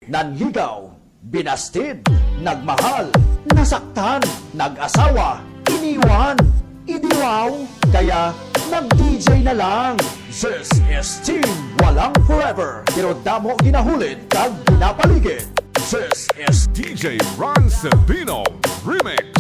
nanligaw, binastid, nagmahal, nasaktan, nag-asawa, iniwan, idiwaw, kaya nag-DJ na lang. This is Team Walang Forever, pero damo ginahulid kag ginapaligid. This is DJ Ron Sabino Remix.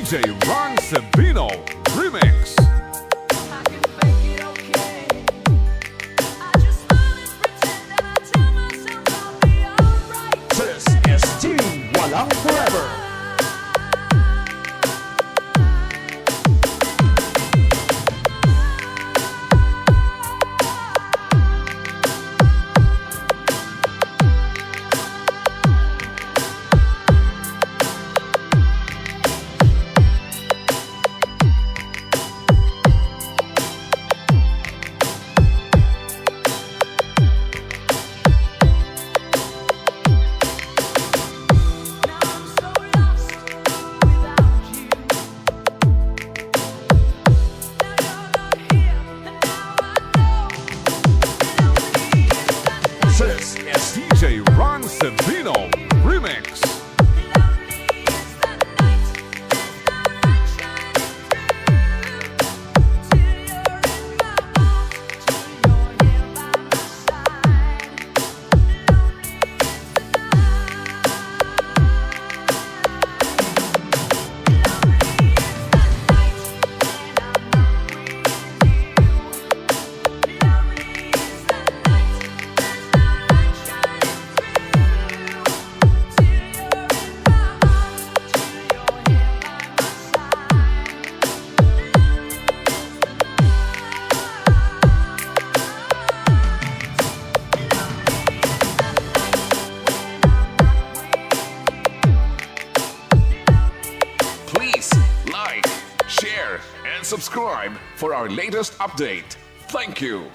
DJ Ron Sabino Remix. This is Team Walang Forever. This is DJ Ron Sabino Remix. Please like, share, and subscribe for our latest update. Thank you.